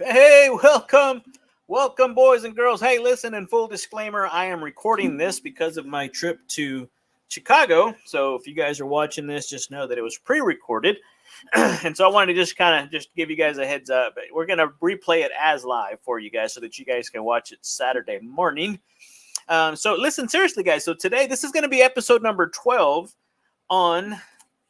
Hey, welcome, boys and girls. Hey, listen, in full disclaimer, I am recording this because of my trip to Chicago. So if you guys are watching this, just know that it was pre-recorded. And so I wanted to just give you guys a heads up. We're going to replay it as live for you guys so that you guys can watch it Saturday morning. So listen, seriously, guys. So today, this is going to be episode number 12 on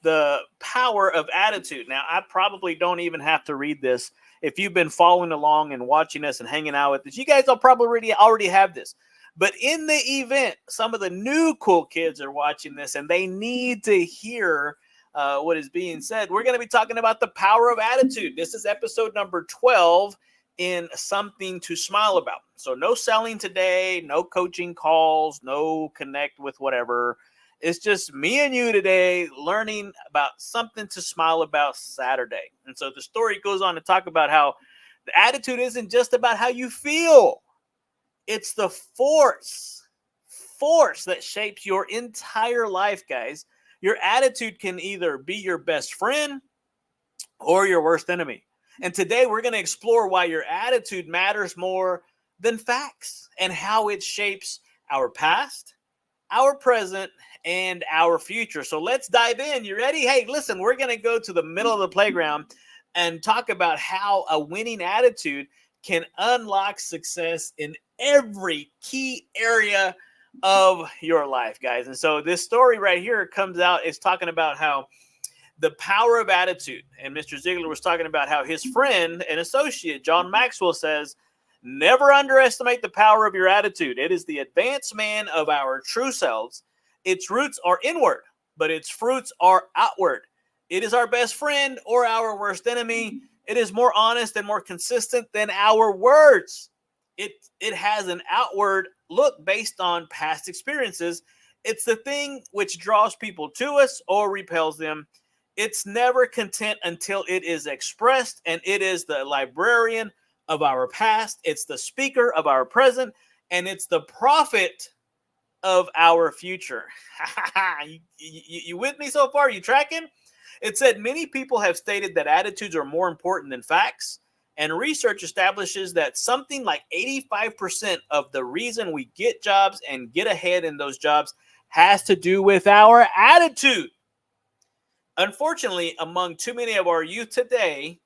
the power of attitude. Now, I probably don't even have to read this. If you've been following along and watching us and hanging out with us, you guys will probably already have this. But in the event, some of the new cool kids are watching this and they need to hear what is being said, we're going to be talking about the power of attitude. This is episode number 12 in Something to Smile About. So no selling today, no coaching calls, no connect with whatever. It's just me and you today learning about something to smile about Saturday. And so the story goes on to talk about how the attitude isn't just about how you feel. It's the force that shapes your entire life, guys. Your attitude can either be your best friend or your worst enemy. And today we're going to explore why your attitude matters more than facts and how it shapes our past, our present, and our future. So let's dive in. You ready? Hey, listen, we're going to go to the middle of the playground and talk about how a winning attitude can unlock success in every key area of your life, guys. And so this story right here comes out, is talking about how the power of attitude. And Mr. Ziglar was talking about how his friend and associate, John Maxwell, says, never underestimate the power of your attitude. It is the advanced man of our true selves. Its roots are inward, but its fruits are outward. It is our best friend or our worst enemy. It is more honest and more consistent than our words. It has an outward look based on past experiences. It's the thing which draws people to us or repels them. It's never content until it is expressed, and it is the librarian of our past. It's the speaker of our present, and it's the prophet of our future. You with me so far? You tracking? It said many people have stated that attitudes are more important than facts, and research establishes that something like 85% of the reason we get jobs and get ahead in those jobs has to do with our attitude. Unfortunately, among too many of our youth today,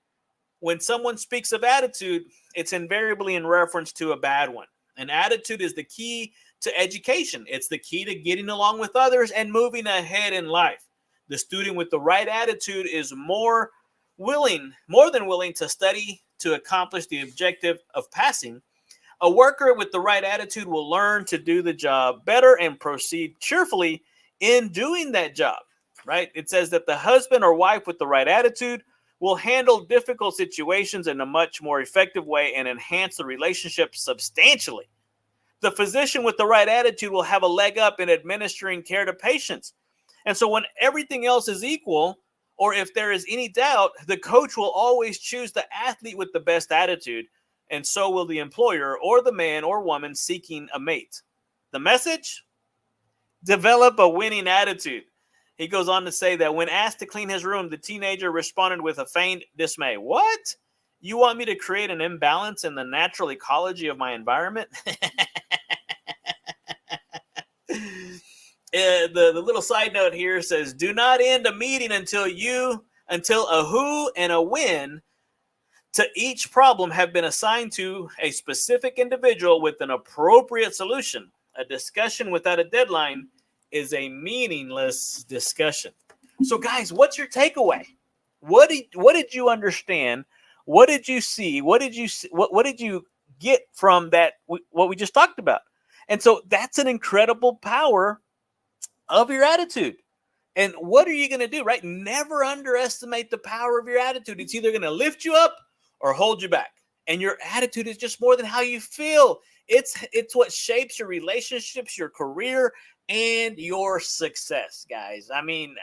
when someone speaks of attitude, it's invariably in reference to a bad one. An attitude is the key to education. It's the key to getting along with others and moving ahead in life. The student with the right attitude is more than willing to study to accomplish the objective of passing. A worker with the right attitude will learn to do the job better and proceed cheerfully in doing that job, right? It says that the husband or wife with the right attitude will handle difficult situations in a much more effective way and enhance the relationship substantially. The physician with the right attitude will have a leg up in administering care to patients. And so when everything else is equal, or if there is any doubt, the coach will always choose the athlete with the best attitude, and so will the employer or the man or woman seeking a mate. The message? Develop a winning attitude. He goes on to say that when asked to clean his room, the teenager responded with a feigned dismay. What? You want me to create an imbalance in the natural ecology of my environment? The little side note here says, do not end a meeting until a who and a when to each problem have been assigned to a specific individual with an appropriate solution. A discussion without a deadline is a meaningless discussion. So guys, what's your takeaway? What did you understand? What did you see? What did you get from that, what we just talked about? And so that's an incredible power of your attitude. And what are you going to do, right? Never underestimate the power of your attitude. It's either going to lift you up or hold you back. And your attitude is just more than how you feel. It's what shapes your relationships, your career, and your success, guys. I mean,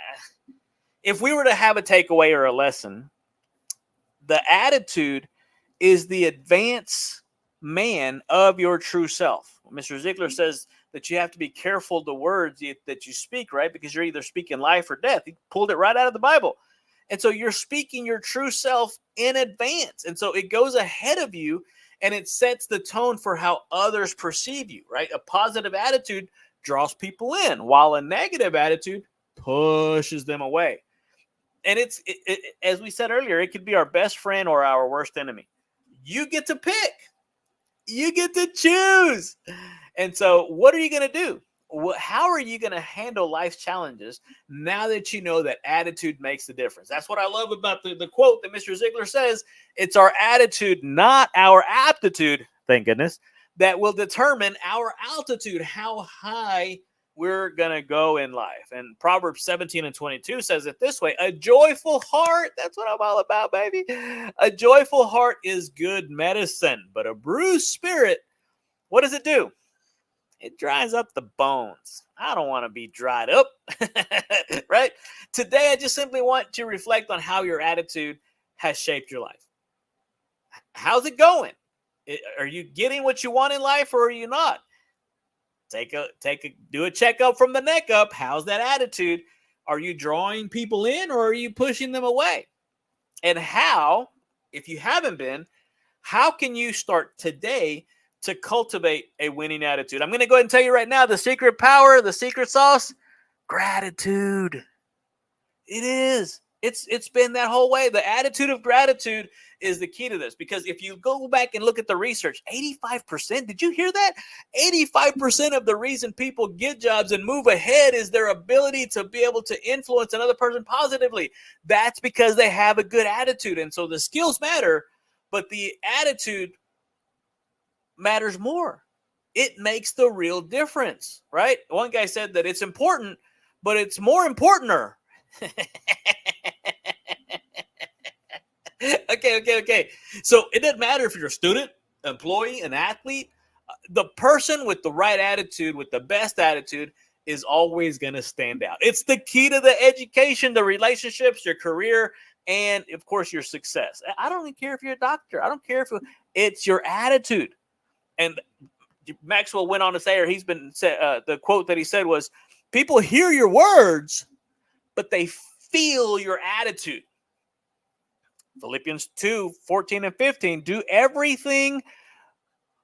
if we were to have a takeaway or a lesson, the attitude is the advanced man of your true self. Mr. Ziglar says that you have to be careful the words that you speak, right? Because you're either speaking life or death. He pulled it right out of the Bible. And so you're speaking your true self in advance. And so it goes ahead of you and it sets the tone for how others perceive you, right? A positive attitude draws people in, while a negative attitude pushes them away. And as we said earlier, it could be our best friend or our worst enemy. You get to pick. You get to choose. And so what are you going to do? How are you going to handle life's challenges now that you know that attitude makes the difference? That's what I love about the quote that Mr. Ziglar says. It's our attitude, not our aptitude, thank goodness, that will determine our altitude, how high we're going to go in life. And Proverbs 17:22 says it this way: a joyful heart, that's what I'm all about, baby. A joyful heart is good medicine, but a bruised spirit, what does it do? It dries up the bones. I don't want to be dried up, right? Today, I just simply want to reflect on how your attitude has shaped your life. How's it going? Are you getting what you want in life, or are you not? Do a checkup from the neck up. How's that attitude? Are you drawing people in, or are you pushing them away? And how, if you haven't been, how can you start today to cultivate a winning attitude? I'm going to go ahead and tell you right now, the secret power, the secret sauce, gratitude. It is. It's been that whole way. The attitude of gratitude is the key to this, because if you go back and look at the research, 85%, did you hear that? 85% of the reason people get jobs and move ahead is their ability to be able to influence another person positively. That's because they have a good attitude. And so the skills matter, but the attitude matters more. It makes the real difference, right? One guy said that it's important, but it's more importanter. Okay. So it doesn't matter if you're a student, employee, an athlete. The person with the right attitude, with the best attitude, is always going to stand out. It's the key to the education, the relationships, your career, and of course your success. I don't even care if you're a doctor. I don't care if it's your attitude. And Maxwell went on to say, or the quote that he said was, people hear your words, but they feel your attitude. Philippians 2:14-15, do everything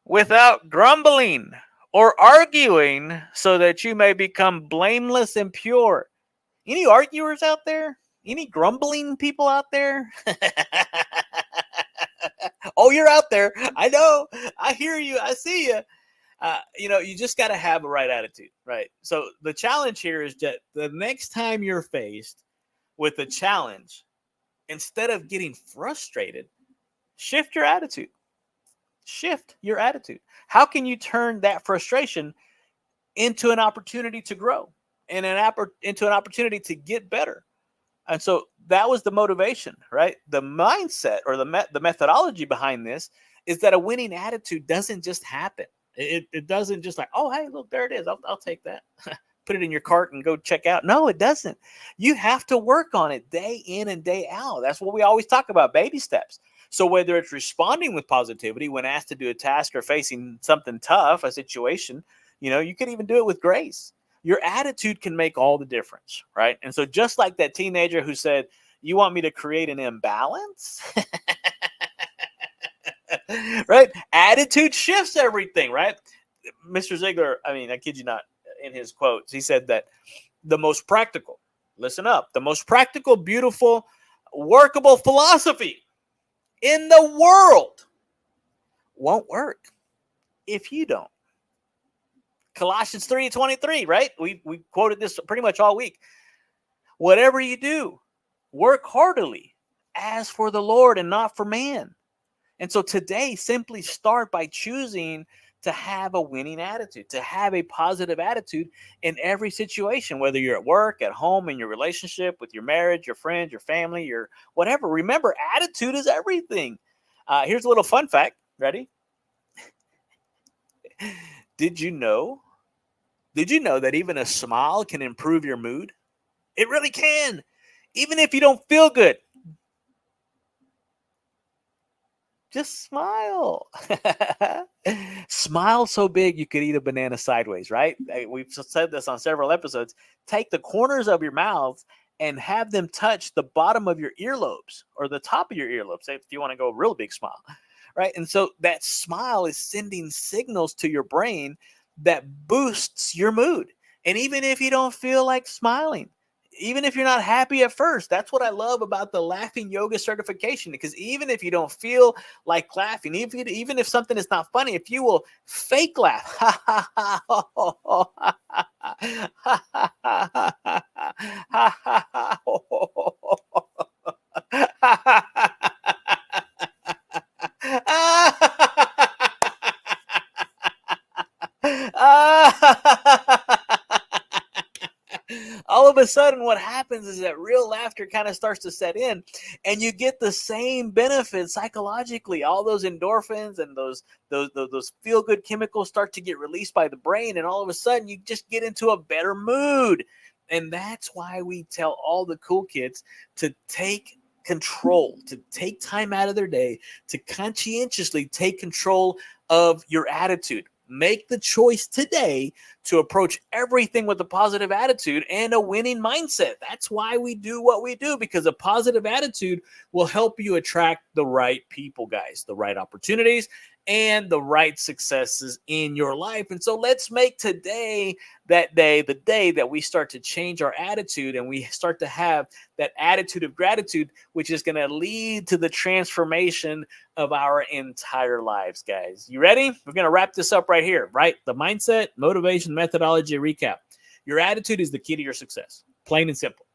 without grumbling or arguing, so that you may become blameless and pure. Any arguers out there? Any grumbling people out there? Oh, you're out there. I know. I hear you. I see you. You just got to have a right attitude, right? So the challenge here is that the next time you're faced with a challenge, instead of getting frustrated, shift your attitude. Shift your attitude. How can you turn that frustration into an opportunity to grow and into an opportunity to get better? And so that was the motivation, right? The mindset, or the methodology behind this, is that a winning attitude doesn't just happen. It doesn't just like, oh, hey, look, there it is. I'll take that. Put it in your cart and go check out. No, it doesn't. You have to work on it day in and day out. That's what we always talk about, baby steps. So whether it's responding with positivity when asked to do a task, or facing something tough, a situation, you can even do it with grace. Your attitude can make all the difference, right? And so just like that teenager who said, you want me to create an imbalance? Right? Attitude shifts everything, right? Mr. Ziglar, I kid you not, in his quotes, he said that the most practical, listen up, the most practical, beautiful, workable philosophy in the world won't work if you don't. Colossians 3:23, right? We quoted this pretty much all week. Whatever you do, work heartily as for the Lord and not for man. And so today, simply start by choosing to have a winning attitude, to have a positive attitude in every situation, whether you're at work, at home, in your relationship, with your marriage, your friends, your family, your whatever. Remember, attitude is everything. Here's a little fun fact. Ready? Did you know that even a smile can improve your mood? It really can. Even if you don't feel good, just smile. Smile so big you could eat a banana sideways, right? We've said this on several episodes. Take the corners of your mouth and have them touch the bottom of your earlobes or the top of your earlobes if you want to go real big smile, right? And so that smile is sending signals to your brain that boosts your mood. And even if you don't feel like smiling, even if you're not happy at first, that's what I love about the laughing yoga certification. Because even if you don't feel like laughing, even if something is not funny, if you will fake laugh, all of a sudden what happens is that real laughter kind of starts to set in, and you get the same benefits psychologically. All those endorphins and those feel good chemicals start to get released by the brain, and all of a sudden you just get into a better mood. And that's why we tell all the cool kids to take control, to take time out of their day, to conscientiously take control of your attitude. Make the choice today to approach everything with a positive attitude and a winning mindset. That's why we do what we do, because a positive attitude will help you attract the right people, guys, the right opportunities, and the right successes in your life. And so let's make today that day, the day that we start to change our attitude and we start to have that attitude of gratitude, which is going to lead to the transformation of our entire lives, guys. You ready? We're going to wrap this up right here, right? The mindset, motivation, methodology, recap. Your attitude is the key to your success, plain and simple.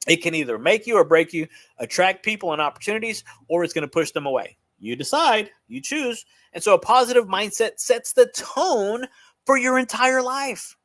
It can either make you or break you, attract people and opportunities, or it's going to push them away. You decide, you choose. And so a positive mindset sets the tone for your entire life.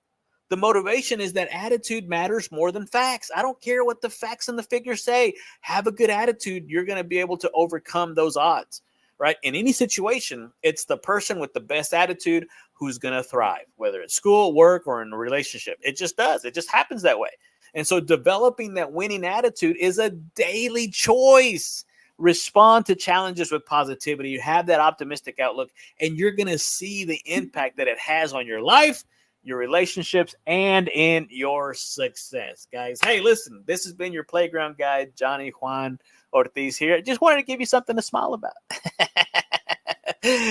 The motivation is that attitude matters more than facts. I don't care what the facts and the figures say. Have a good attitude. You're going to be able to overcome those odds, right? In any situation, it's the person with the best attitude who's going to thrive, whether it's school, work, or in a relationship. It just does. It just happens that way. And so developing that winning attitude is a daily choice. Respond to challenges with positivity. You have that optimistic outlook, and you're going to see the impact that it has on your life, your relationships, and in your success, guys. Hey, listen, this has been your playground guide, Johnny Juan Ortiz here. I just wanted to give you something to smile about.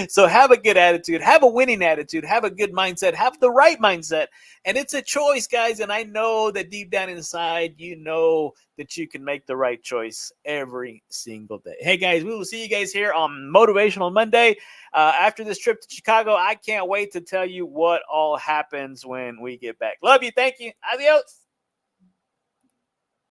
So have a good attitude, have a winning attitude, have a good mindset, have the right mindset. And it's a choice, guys. And I know that deep down inside, you know that you can make the right choice every single day. Hey, guys, we will see you guys here on Motivational Monday. After this trip to Chicago, I can't wait to tell you what all happens when we get back. Love you. Thank you. Adios.